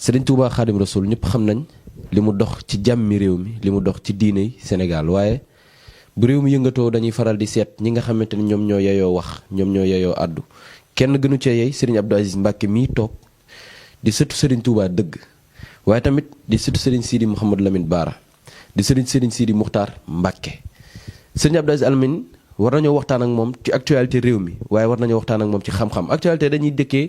Serigne Touba Khadim Rasoul ñëpp xam nañ li mu dox ci jàmmi réew mi li mu dox ci diine Sénégal waaye bu réew mi yëngatoo dañuy faral di seet ñi nga xamante ni ñoom ñoo yeyoo wax ñoom ñoo yeyoo àddu kenn gënu cee yey Serigne Abdou Aziz Mbacke mii toog di sëtu Serigne Touba dëgg waaye tamit di sëtu Serigne Sidi Mouhamadou Lamine Bara di Serigne Sidi Muxtaar Mbacke Serigne Abdou Aziz Almine war nañoo waxtaan ak moom ci actualité réew mi waaye war nañoo waxtaan ak moom ci xam-xam actualité dañuy dëkkee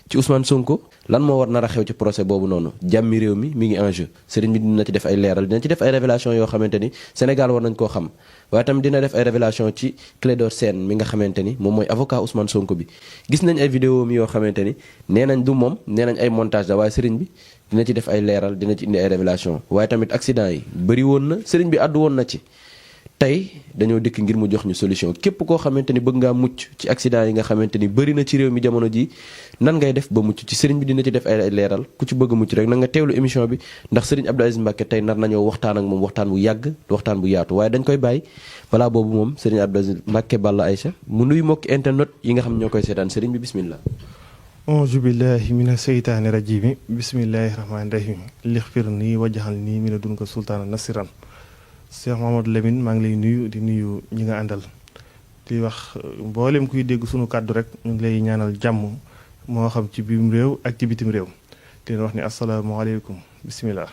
ci Ousmane Sonko lan moo war nar a xew ci procès boobu noonu jàmmi réew mi ngi en jeu sëriñ bi dina ci def ay leeral dina ci def ay révélation yoo xamante ni Sénégal war nañ koo xam waaye tamit dina def ay révélation ci Clédor Sène mi nga xamante ni moom mooy avocat Ousmane Sonko bi gis nañ ay vidéo mi yoo xamante ni nee nañ du moom nee nañ ay montage la waaye sëriñ bi dina ci def ay leeral dina ci indi ay révélation waaye tamit accident yi bëri woon na sëriñ bi àddu woon na ci tey dañoo dëkk ngir mu jox ñu solution képp koo xamante ni bëgg ngaa mucc ci accident yi nga xamante ni bëri na ci réew mi jamono ji nan ngay def ba mucc ci sëriñ bi dina ci def ay leeral ku ci bëgg mucc rek na nga teewlu émission bi ndax sëriñ Abdou Aziz Mbacke tey nar nañoo waxtaan ak moom waxtaan bu yàgg waxtaan bu yaatu waaye dañ koy bàyyi balaa boobu moom sëriñ Abdou Aziz Mbacke Balla Aïcha mu nuyu mbokki internet yi nga xam ñoo koy seetaan sëriñ bi bismillah auzu billahi mina seytaani rajimi bismillahi rahmaani rahim lixfir nii wajaxal nii mina dun ko sultaana nasiran Cheikh Mamadou Lamine maa ngi lay nuyu di nuyu ñi nga àndal di wax mboolem kuy dégg sunu kàddu rek ñu ngi lay ñaanal jàmm moo xam ci biim réew ak ci bitim réew di leen wax ni asalaamaaleykum bisimilah.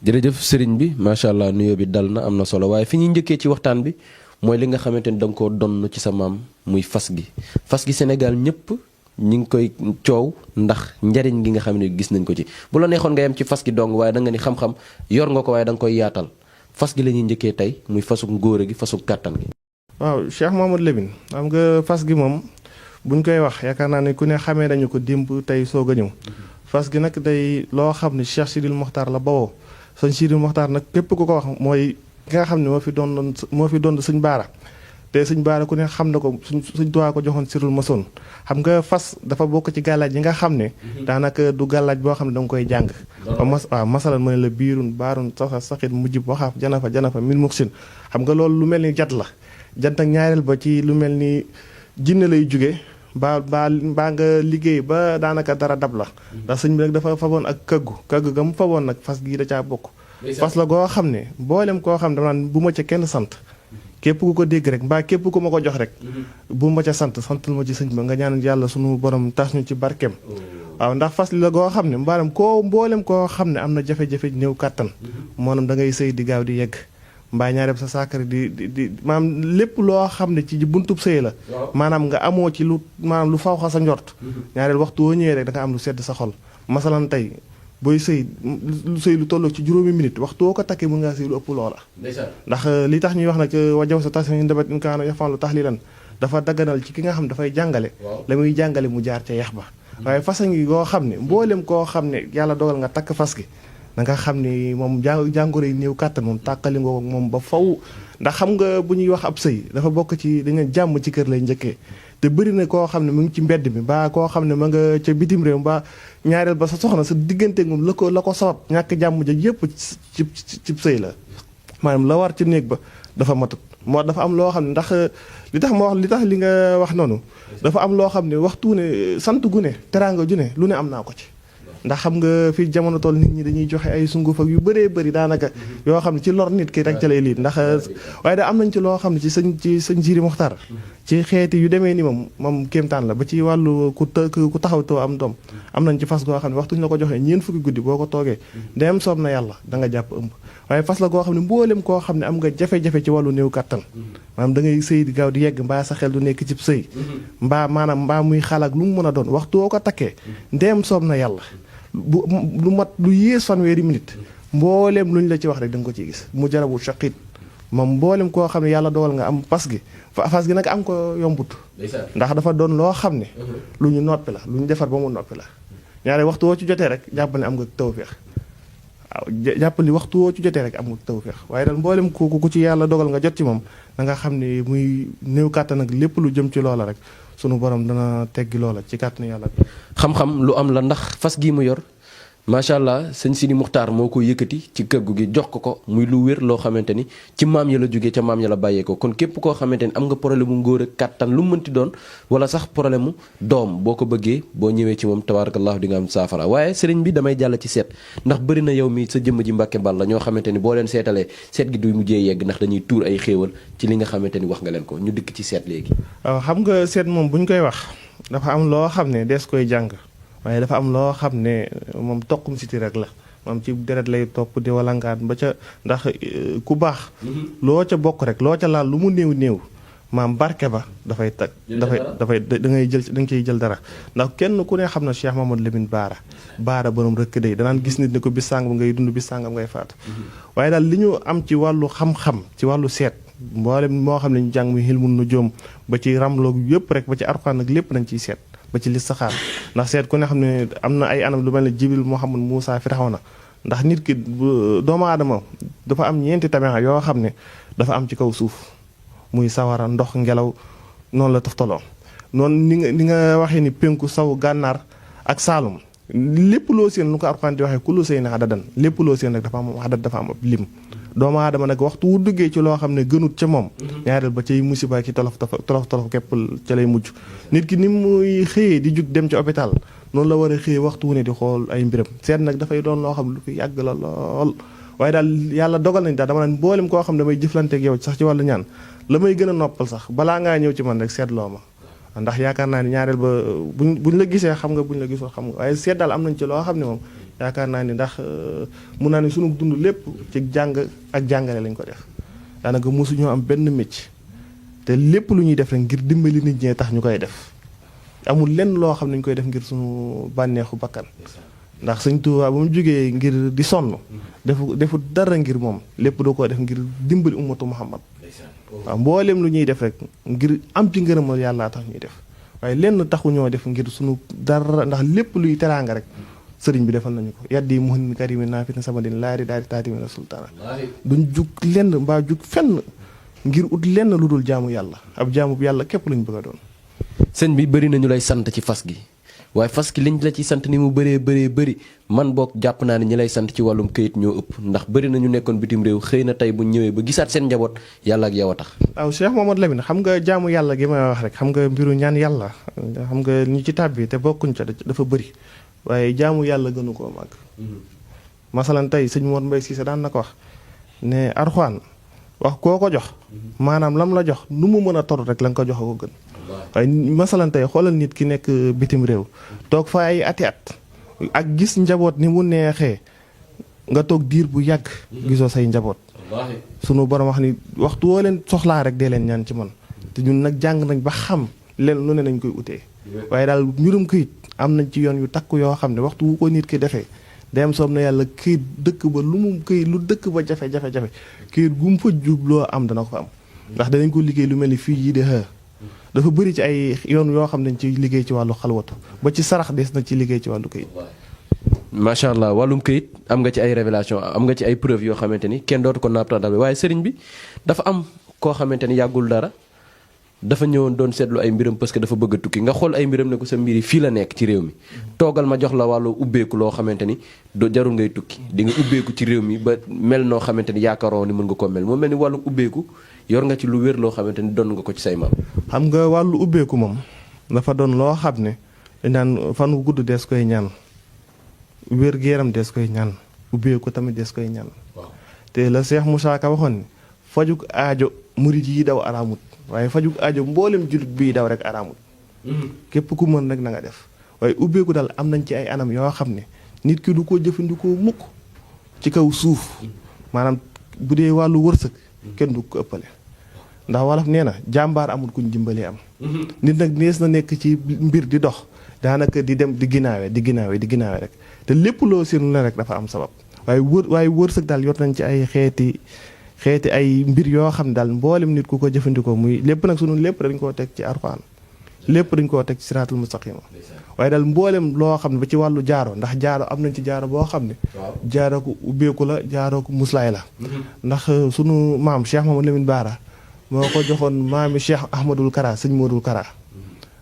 jërëjëf sëriñ bi macha allah nuyoo bi dal na am na solo waaye fi ñuy njëkkee ci waxtaan bi mooy li nga xamante ni da nga koo donn ci sa maam muy fas gi Sénégal ñëpp ñi ngi koy coow ndax njariñ gi nga xam ne gis nañ ko ci bu la neexoon nga yem ci fas gi dong waaye da nga ni xam-xam yor nga ko waaye da nga koy yaatal. fas gi la ñuy njëkkee tey muy fasuk ngóore gi fasuk kàttan gi. waaw Cheikh Mamadou Lamine xam nga fas gi moom buñ koy wax yaakaar naa ne ku ne xamee nañu ko démb tey soog a ñëw. fas gi nag day loo xam ne Cheikh Sidil Mokhtar la bawoo sëñ Sidil Mokhtar nag képp ku ko wax mooy ki nga xam ne moo fi doon sëñ Baara. te sëñ Baara ku ne xam na ko suñ tuwaa ko joxoon sirul masoon xam nga fas dafa bokk ci gàllaaj yi nga xam ne daanaka du gàllaaj boo xam ne da nga koy jàng waaw masalan mu ne la biirun baarun saxa saxit mujjib waxaaf janafa min muxsin xam nga loolu lu mel ni jat la jant ak ñaareel ba ci lu mel ni jinne lay jóge baa nga liggéey ba daanaka dara dab la ndax sëñ bi nag dafa faboon ak kaggu ga mu faboon nag fas gii da caa bokk fas la goo xam ne mboolem koo xam ne dama naan bu ma ca kenn sant képp ku ko dégg rek mbaa képp ku ma ko jox rek bu ma ca santal ma ci sëñ ba nga ñaan yàlla sunu borom tas ñu ci barkeem waaw ndax fas li la goo xam ne mboolem koo xam ne am na jafe-jafe néew kàttan maanaam da ngay sëy di gaaw di yegg mbaa ñaareel sa saakari di maanaam lépp loo xam ne ci buntub sëy la maanaam nga amoo ci lu maanaam lu fawxa sa njort ñaareel waxtu woo ñëwee rek da nga am lu sedd sa xol masalan tey booy sëy lu tolloo ci juróomi minute waxtu woo ko takkee mën ngaa sëy lu ëpp loola ndax li tax ñuy wax nag wajaw sa tas ñu debat in kaano yafan lu tax li lan dafa dagganal ci ki nga xam ne dafay jàngale la muy jàngale mu jaar ca yax ba waaye fasa ngi goo xam ne mboolem koo xam ne yàlla dogal nga takk fas gi da nga xam ni moom jàngoro yi néew kàttan moom tàqali nga moom ba faw ndax xam nga bu ñuy wax ab sëy dafa bokk ci dañu jàmm ci kër lay njëkkee te bëri na koo xam ne mu ngi ci mbedd mi ba koo xam ne ma nga ca bitim réew ba ñaareel ba sa soxna sa diggante moom la ko sabab ñàkk jàmm ja yëpp ci sëy la maanaam la war ci néeg ba dafa matut moo dafa am loo xam ne ndax li tax li nga wax noonu dafa am loo xam ne waxtu ne sant gu ne teraanga ju ne lu ne am naa ko ci ndax xam nga fi jamono toll nit ñi dañuy joxe ay sunguf ak yu bëree bëri daanaka yoo xam ne ci lor nit ki rek ca lay liit ndax waaye da am nañ ci loo xam ne ci sëñ Sidi Mokhtar ci xeeti yu demee ni moom kéemtaan la ba ci wàllu ku taxaw too am doom am nañ ci fas goo xam ne waxtuñ la ko joxee ñeent fukki guddi boo ko toogee ndem soob na yàlla da nga jàpp ëmb waaye fas la goo xam ne mboolem koo xam ne am nga jafe-jafe ci wàllu néew kàttan maanaam da ngay sëy di gaaw di yegg mbaa sa xel du nekk ci sëy mbaa muy xalaat lu mu mën a doon waxtu woo ko takkee ndem soob na yàlla lu mat lu yées fanweeri minute mboolem luñ la ci wax rek da nga ko ciy gis mu jarabu shaqit moom mboolem koo xam ne yàlla dogal nga am fas gi nag am ko yombut ndax dafa doon loo xam ne lu ñu noppi la lu ñu defar ba mu noppi la ñaare waxtu woo ci jotee rek jàpp ne am nga tawfeex waaw jàpp ni waxtu woo ci jotee rek am nga tawfeex waaye daal mboolem ku ci yàlla dogal nga jot ci moom da nga xam ne muy néew kàttan ak lépp lu jëm ci loola rek sunu borom dana teggi loola ci kàttanu yàlla bi xam-xam lu am la ndax fas gii mu yor macha allah sëñ Sidi Muxtaar moo ko yëkkati ci kër gu gi jox ko muy lu wér loo xamante ni ci maam ya la jógee ca maam ya la bàyyee ko kon képp koo xamante ni am nga problème mu ngóor ak kàttan lu mu mënti doon wala sax problème mu doom boo ko bëggee boo ñëwee ci moom tabarakallahu di nga am saafara waaye sëriñ bi damay jàll ci seet ndax bëri na yow mi sa jëmm ji Mbàkke Balla ñoo xamante ni boo leen seetalee seet gi du mujjee yegg ndax dañuy tuur ay xéewal ci li nga xamante ni wax nga leen ko ñu dikk ci seet léegi. waaw xam nga seet moom bu ñu koy wax dafa am loo xam ne dees koy jàng waaye dafa am loo xam ne moom toqum siti rek la moom ci deret lay topp di walangaan ba ca ndax ku baax loo ca bokk rek loo ca laal lu mu néew néew maam barke ba dafay tag dafay da ngay jël da nga ciy jël dara ndax kenn ku ne xam na Cheikh Mamadou Lamine Baara borom rëkk day danaan gis nit ne ko bis sàngam ngay dund bis sàngam ngay faatu waaye daal li ñu am ci wàllu xam-xam ci wàllu seet mboolem moo xam ne ñu jàng muy xilmun nu joom ba ci ramloog yëpp rek ba ci Alxuraan nag lépp nañ ciy seet ba ci listixaar ndax seet ku ne xam ne am na ay anam lu mel ne Jibril Muhammad Muusa Firawna ndax nit ki doomu aadama dafa am ñeenti tamexa yoo xam ne dafa am ci kaw suuf muy sawara ndox ngelaw noonu la toftaloo noonu ni nga waxee ni penku saw gànnaar ak saalum lépp loo seen lu ko Alxuraan di waxee ku lu sëy na xadadan lépp loo seen rek dafa am xadat dafa am ab lim doomu aadama nag waxtu wu duggee ci loo xam ne gënut ca moom ñaareel ba cay musiba ki tolof képp ca lay mujj nit ki ni muy xëyee di jug dem ci hôpital noonu la war a xëyee waxtu wu ne di xool ay mbiram seet nag dafay doon loo xam lu fi yàgg la lool waaye daal yàlla dogal nañ daal dama naan mboolem koo xam ne damay jëflanteeg yow sax ci wàllu ñaan la may gën a noppal sax balaa ngaa ñëw ci man rek seetloo ma ndax yaakaar naa ni ñaareel ba buñ la gisee xam nga buñ la gisul xam nga waaye seet daal am nañ ci loo xam ne moom yaakaar naa ni ndax mun naa ne sunu dund lépp ci jàng ak jàngale lañ ko def daanaka mosuñoo am benn métier te lépp lu ñuy def rek ngir dimbali nit ñee tax ñu koy def amul lenn loo xam ne ñu koy def ngir sunu bànneexu bakkan ndax Sëñ Tuubaa ba mu jógee ngir di sonn defu dara ngir moom lépp doo ko def ngir dimbali ummatu Muhammad waaw mboolem lu ñuy def rek ngir am ci ngërëmal yàlla tax ñuy def waaye lenn taxuñoo def ngir sunu dara ndax lépp luy teraanga rek sëriñ bi defal nañu ko yaddi muhin karimi naa fi na sama din laari daal di taati mi na sultaana duñ jug lenn mbaa jug fenn ngir ut lenn lu dul jaamu yàlla ab jaamu yàlla képp lañ bëgg a doon. sëñ bi bëri nañu lay sant ci fas gi waaye fas gi liñ la ci sant ni mu bëri man boog jàpp naa ne ñi lay sant ci wàllum këyit ñoo ëpp ndax bëri na ñu nekkoon bitim réew xëy na tey bu ñëwee ba gisaat seen njaboot yàlla ak yow a tax. waaw Cheikh Mamadou Lamine xam nga jaamu yàlla gi may wax rek xam nga mbiru ñaan yàlla xam nga ñu ci tàbbi te bokkuñ ca dafa bëri waaye jaamu yàlla gënu koo màgg. masalan tey sëñ Mor Mbaye Cissé daan na ko wax ne Alxuraan wax koo ko jox maanaam lam la jox nu mu mën a tor rek la nga ko jox ko gën. waaye masalan tey xoolal nit ki nekk bitim réew toog fa ay ati at ak gis njaboot ni mu neexee nga toog diir bu yàgg gisoo say njaboot sunu borom wax ni waxtu woo leen soxlaa rek dee leen ñaan ci man te ñun nag jàng nañ ba xam leen lu ne nañ koy utee waaye daal mbirum këyit am nañ ci yoon yu takku yoo xam ne waxtu wu ko nit ki defee dem soob na yàlla këyit dëkk ba lu dëkk ba jafe-jafe këyit gu mu fa jubloo am dana ko fa am ndax danañ ko liggéey lu mel ni fii yi de dafa bëri ci ay yoon yoo xam ne dañ ci liggéey ci wàllu xalwatu ba ci sarax des na ci liggéey ci wàllu këyit. macha allah wàllum këyit am nga ci ay révélation am nga ci ay preuve yoo xamante ni kenn dootu ko naaptaandabe waaye sëriñ bi dafa am koo xamante ni yàggul dara dafa ñëwoon doon seetlu ay mbiram parce que dafa bëgg a tukki nga xool ay mbiram ne ko sa mbir yi fii la nekk ci réew mi toogal ma jox la wàllu ubbeeku loo xamante ni do jarul ngay tukki di nga ubbeeku ci réew mi ba mel noo xamante ni yaakaaroo ni mën nga koo mel moo mel ni wàllu ubbeeku yor nga ci lu wér loo xamante ni doon nga ko ci say maam. xam nga wàllu ubbeeku moom dafa doon loo xam ne dañ naan fan wu gudd dees koy ñaan wér gu yaram dees koy ñaan ubbeeku tamit dees koy ñaan te la Cheikh Moussa Ka waxoon ni fajug aajo murid yi daw araamut waaye fajug aajo mboolem jullit bii daw rek araamut képp ku mën rek na nga def waaye ubbeeku daal am nañ ci ay anam yoo xam ne nit ki du ko jëfandikoo mukk ci kaw suuf maanaam bu dee wàllu wërsëg kenn du ko ëppale ndax wolof nee na jàmbaar amul kuñ dimbalee am nit nag nees na nekk ci mbir di dox daanaka di dem di ginaawe rek te lépp loo seenu la rek dafa am sabab waaye wërsëg daal yor nañ ci ay xeeti ay mbir yoo xam ne daal mboolem nit ku ko jëfandikoo muy lépp nag sunu lépp dañ koo teg ci Alxuraan lépp dañ koo teg ci siraatul mustaqima waaye daal mboolem loo xam ne ba ci wàllu jaaro ndax jaaro am nañ ci jaaro boo xam ne jaaro ko ubbeeku la jaaro ko muslaay la ndax sunu maam Cheikh Mamadou Lamine Baara moo ko joxoon maami Cheikh Ahmadul Kara sëñ Modul Kara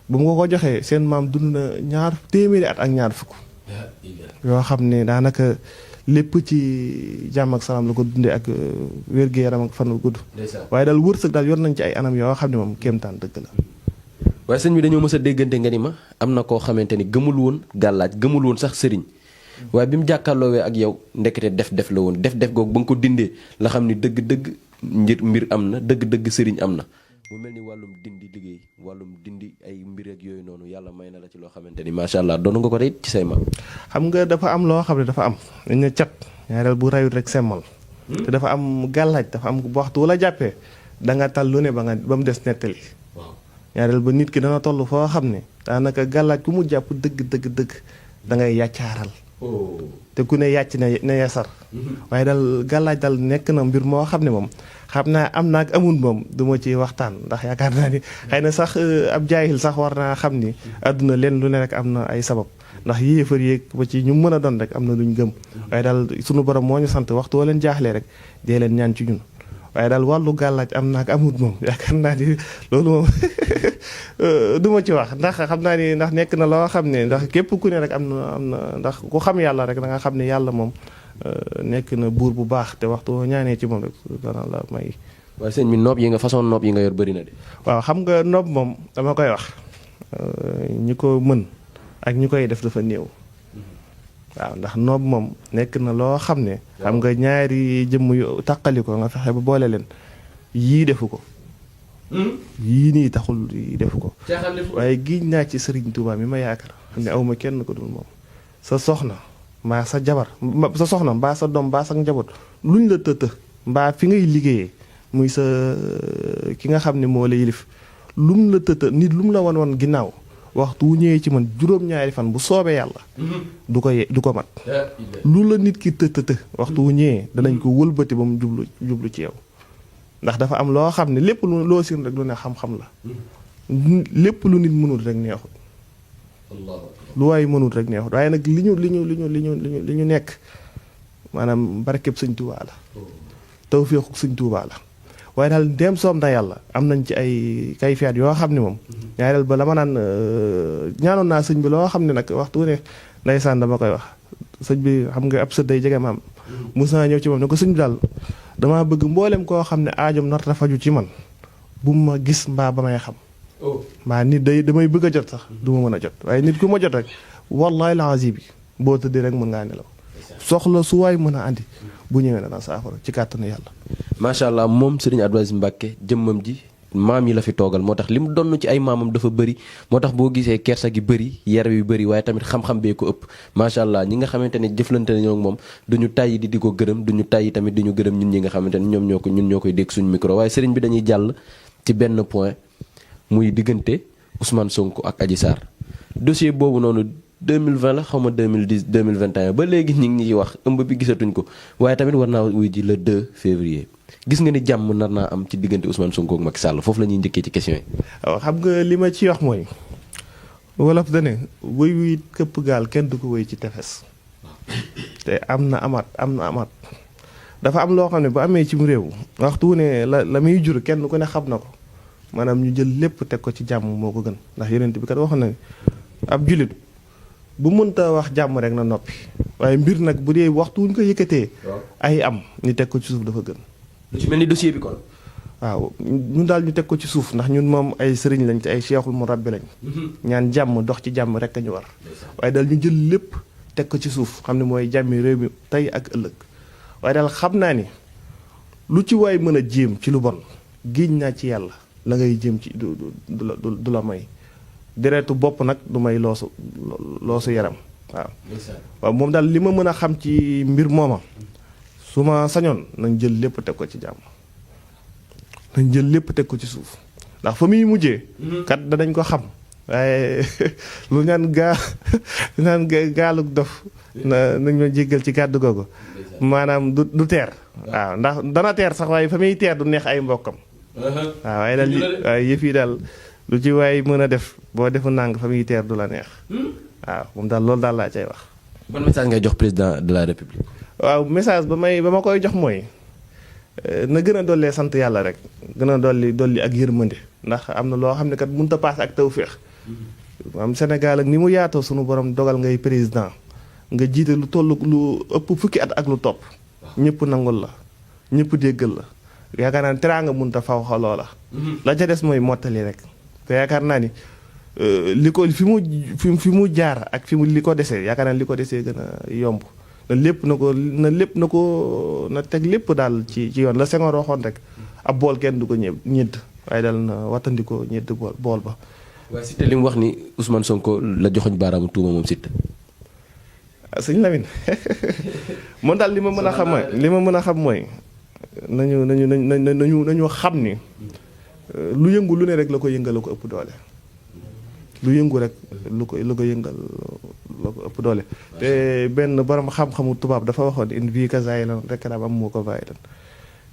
ba mu ko joxee seen maam dund na 200 at ak ñaar fukk yoo xam ne daanaka lépp ci jàmm ak salaam la ko dundee ak wér-gu-yaram ak fan wu gudd. waaye daal wërsëg daal yor nañ ci ay anam yoo xam ne moom kéemtaan dëgg la. waaye sëñ bi dañoo mës a déggante nga ni ma am na koo xamante ni gëmul woon gàllaaj gëmul woon sax sëriñ waaye bi mu jàkkaarloowee ak yow ndekete def la woon def googu ba nga ko dindee la xam ni dëgg-dëgg mbir am na dëgg-dëgg sëriñ am na. mu mel ni wàllum dindi liggéey wàllum dindi ay mbir ak yooyu noonu yàlla may na la ci loo xamante ni macha allah doon nga ko tey ci say maam. xam nga dafa am loo xam ne dafa am dañ ne cat ñaareel bu rayut rek semmal. te dafa am gàllaaj dafa am waxtu wala jàppee da nga tal lu ne ba mu des nettali. ñaareel ba nit ki dana toll foo xam ne daanaka gàllaaj ku mu jàpp dëgg da ngay yàccaaral. te ku ne yàcc ne yasar. waaye daal gàllaaj daal nekk na mbir moo xam ne moom xam naa am na ak amul moom du ma ci waxtaan ndax yaakaar naa ni xëy na sax ab jaahil sax war naa xam ni àdduna leen lu ne rek am na ay sabab ndax yéefar yéeg ba ci ñu mën a doon rek am na luñ gëm. waaye daal sunu borom moo ñu sant waxtu woo leen jaaxlee rek dee leen ñaan ci ñun. waaye daal wàllu gàllaaj am na ak amut moom yaakaar naa ni loolu moom du ma ci wax ndax xam naa ni ndax nekk na loo xam ne ndax képp ku ne rek am na ndax ku xam yàlla rek da nga xam ne yàlla moom nekk na buur bu baax te waxtu ñaanee ci moom rek dana la may. waaye sëñ bi noob yi nga façon noob yi nga yor bëri na de. waaw xam nga noob moom dama koy wax ñi ko mën ak ñi koy def dafa néew. waaw ndax noob moom nekk na loo xam ne. xam nga ñaari jëmm yu taqali ko nga fexe ba boole leen yii defu ko. yii nii taxul yii defu ko. waaye giñ naa ci Serigne Touba mi ma yaakaar xam ne awma kenn ko dul moom. sa soxna mbaa sa jabar sa soxna mbaa sa doom mbaa sa njaboot luñ la tëtë mbaa fi ngay liggéeyee muy sa ki nga xam ne moo la yilif lum la tëtë nit lum la wan ginnaaw. waxtu wu ñëwee ci man juróom-ñaari fan bu soobee yàlla du ko mat lu la nit ki të waxtu wu ñëwee danañ ko wëlbati ba mu jublu ci yow ndax dafa am loo xam ne lépp lu loo siin rek lu ne xam-xam la lépp lu nit mënul rek neexut lu waay mënul rek neexut waaye nag li ñu nekk maanaam barkeb sëñ Tuubaa la tawfeexu sëñ Tuubaa la waaye daal dem soom na yàlla am nañ ci ay kayfiyaat yoo xam ne moom ñaareel ba la ma naan ñaanoon naa sëñ bi loo xam ne nag waxtu ne ndeysaan dama koy wax sëñ bi xam nga ab sët day jege maam mos naa ñëw ci moom ne ko sëñ bi daal damaa bëgg mboolem koo xam ne aajom narta faju ci man bu ma gis mbaa ba may xam mbaa nit damay bëgg a jot sax du ma mën a jot waaye nit ku ma jot rek wallahi laazim bi boo tëddee rek mën ngaa nelaw soxla su waay mën a andi bu ñëwee dana saafara ci kàttanu yàlla. macha allah moom Serigne Abdou Aziz Mbacké jëmmam ji maam yi la fi toogal moo tax li mu donn ci ay maamam dafa bëri moo tax boo gisee kersa gi bëri yar yu bëri waaye tamit xam-xam bee ko ëpp macha allah ñi nga xamante ne jëflante nañoo ak moom duñu tàyyi di ko gërëm duñu tàyyi tamit di ñu gërëm ñun ñi nga xamante ne ñun ñoo koy dégg suñu micro waaye Serigne bi dañuy jàll ci benn point muy diggante Ousmane Sonko ak Adji Sarr dossier boobu noonu 2020 la xaw ma 2010 2021 ba léegi ñu ngi wax ëmb bi gisatuñ ko waaye tamit war naa wuy ji le 2 février gis nga ni jàmm nar naa am ci diggante Ousmane Sonko ak Macky Sall foofu la ñuy njëkkee ci question yi. waaw xam nga li ma ci wax mooy wolof da ne wëy wi këpp gaal kenn du ko wëy ci tefes te am na amaat dafa am loo xam ne bu amee ci réew waxtu wu ne la muy jur kenn ku ne xam na ko maanaam ñu jël lépp teg ko ci jàmm moo ko gën ndax yonent bi kat wax na ne ab julit bu mënta wax jàmm rek na noppi waaye mbir nag bu dee waxtu wuñ ko yëkkatee ay am ñu teg ko ci suuf dafa gën. lu ci mel ni dossier bi kon. waaw ñun daal ñu teg ko ci suuf ndax ñun moom ay sëriñ lañ ci ay cheikhul murabbi lañ. ñaan jàmm dox ci jàmm rek a ñu war. waaye daal ñu jël lépp teg ko ci suuf xam ne mooy jàmmi réew mi tey ak ëllëg waaye daal xam naa ni lu ci waay mën a jéem ci lu bon giiñ naa ci yàlla la ngay jéem ci du la may. deretu bopp nag du may loosu yaram waaw moom daal li ma mën a xam ci mbir mooma su ma sañoon nañ jël lépp teg ko ci jàmm nañ jël lépp teg ko ci suuf ndax fa muy mujjee kat danañ ko xam waaye lu ñaan gaalug dof nañ ma jéggal ci kàddu googu maanaam du teer waaw ndax dana teer sax waaye fa muy teer du neex ay mbokkam waaw waaye daal waaye yëf yi daal lu ci waay mën a def boo defu nàng fa muy teer du la neex waaw moom daal loolu daal laa cay wax. ban message ngay jox président de la république. waaw message ba ma koy jox mooy na gën a dollee sant yàlla rek gën a dolli ak yërmande ndax am na loo xam ne kat mënut a paase ak tawféex. am Sénégal ak ni mu yaatoo sunu borom dogal ngay président nga jiite lu toll lu ëpp fukki at ak lu topp ñëpp nangul la ñëpp déggal la yaakaar naa ne teraanga mënut a faw xaloo la la ca des mooy mottali rek te yaakaar naa ni li ko fi mu jaar ak fi mu li ko desee yaakaar naa li ko desee gën a yomb na teg lépp daal ci yoon la Senghor waxoon rek ab bool kenn du ko ñedd waaye daal na wattandikoo ñedd bool ba. waaye Siteu li mu wax ni Ousmane Sonko la joxoñ baaraamu tuuma moom Siteu. sëñ Lamine moom daal li ma mën a xam mooy nañu xam ni lu yëngu lu ne rek la ko yëngal la ko ëpp doole. lu yëngu rek lu ko yëngal la ko ëpp doole te benn borom xam-xamu tubaab dafa waxoon in vie kasaay lan rek am moo ko bàyyi lan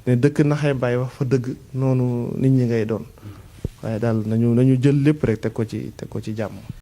ne dëkk naxee bàyyi wax fa dëgg noonu nit ñi ngay doon waaye daal nañu jël lépp rek teg ko ci jàmm.